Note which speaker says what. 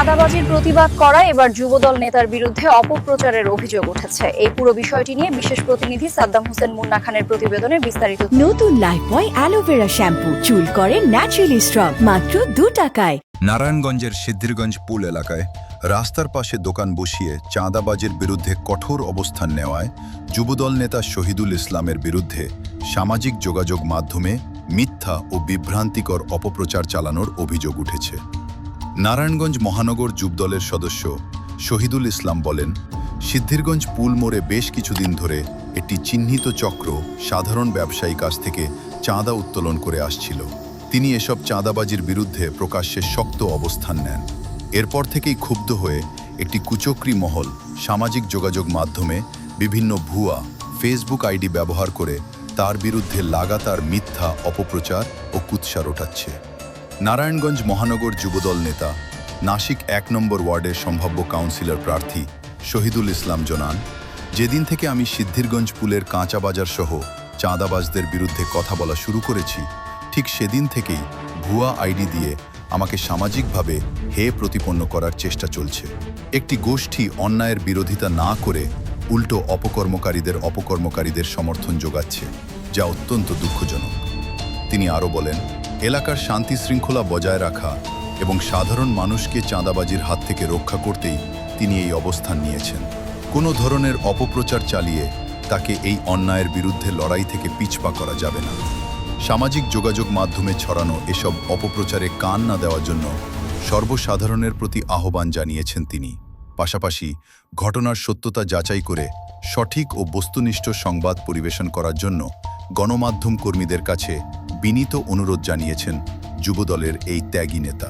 Speaker 1: চাঁদাবাজির প্রতিবাদ করায় এবার যুবদল নেতার বিরুদ্ধে অপপ্রচারের অভিযোগ উঠেছে। এই পুরো বিষয়টি নিয়ে বিশেষ প্রতিনিধি সাদ্দাম হোসেন মুন্না খানের প্রতিবেদনে বিস্তারিত।
Speaker 2: নতুন লাইফবয় অ্যালোভেরা শ্যাম্পু, চুল করে ন্যাচারালি স্ট্রং, মাত্র 2 টাকায়।
Speaker 3: নারায়ণগঞ্জের সিদ্ধিরগঞ্জ পুল এলাকায় রাস্তার পাশে দোকান বসিয়ে চাঁদাবাজির বিরুদ্ধে কঠোর অবস্থান নেওয়ায় যুবদল নেতা শহীদুল ইসলামের বিরুদ্ধে সামাজিক যোগাযোগ মাধ্যমে মিথ্যা ও বিভ্রান্তিকর অপপ্রচার চালানোর অভিযোগ উঠেছে। নারায়ণগঞ্জ মহানগর যুবদলের সদস্য শহীদুল ইসলাম বলেন, সিদ্ধিরগঞ্জ পুল মোড়ে বেশ কিছুদিন ধরে একটি চিহ্নিত চক্র সাধারণ ব্যবসায়ী কাছ থেকে চাঁদা উত্তোলন করে আসছিল। তিনি এসব চাঁদাবাজির বিরুদ্ধে প্রকাশ্যে শক্ত অবস্থান নেন। এরপর থেকেই ক্ষুব্ধ হয়ে একটি কুচক্রী মহল সামাজিক যোগাযোগ মাধ্যমে বিভিন্ন ভুয়া ফেসবুক আইডি ব্যবহার করে তার বিরুদ্ধে লাগাতার মিথ্যা অপপ্রচার ও কুৎসা রটাচ্ছে। নারায়ণগঞ্জ মহানগর যুবদল নেতা নাসিক 1 নম্বর ওয়ার্ডের সম্ভাব্য কাউন্সিলর প্রার্থী শহীদুল ইসলাম জানান, যেদিন থেকে আমি সিদ্ধিরগঞ্জ পুলের কাঁচা বাজার সহ চাঁদাবাজদের বিরুদ্ধে কথা বলা শুরু করেছি, ঠিক সেদিন থেকেই ভুয়া আইডি দিয়ে আমাকে সামাজিকভাবে প্রতিপন্ন করার চেষ্টা চলছে। একটি গোষ্ঠী অন্যায়ের বিরোধিতা না করে উল্টো অপকর্মকারীদের সমর্থন যোগাচ্ছে, যা অত্যন্ত দুঃখজনক। তিনি আরও বলেন, এলাকার শান্তি শৃঙ্খলা বজায় রাখা এবং সাধারণ মানুষকে চাঁদাবাজির হাত থেকে রক্ষা করতেই তিনি এই অবস্থান নিয়েছেন। কোনো ধরনের অপপ্রচার চালিয়ে তাকে এই অন্যায়ের বিরুদ্ধে লড়াই থেকে পিছপা করা যাবে না। সামাজিক যোগাযোগ মাধ্যমে ছড়ানো এসব অপপ্রচারে কান না দেওয়ার জন্য সর্বসাধারণের প্রতি আহ্বান জানিয়েছেন তিনি। পাশাপাশি ঘটনার সত্যতা যাচাই করে সঠিক ও বস্তুনিষ্ঠ সংবাদ পরিবেশন করার জন্য গণমাধ্যম কর্মীদের কাছে বিনীত অনুরোধ জানিয়েছেন যুবদলের এই ত্যাগী নেতা।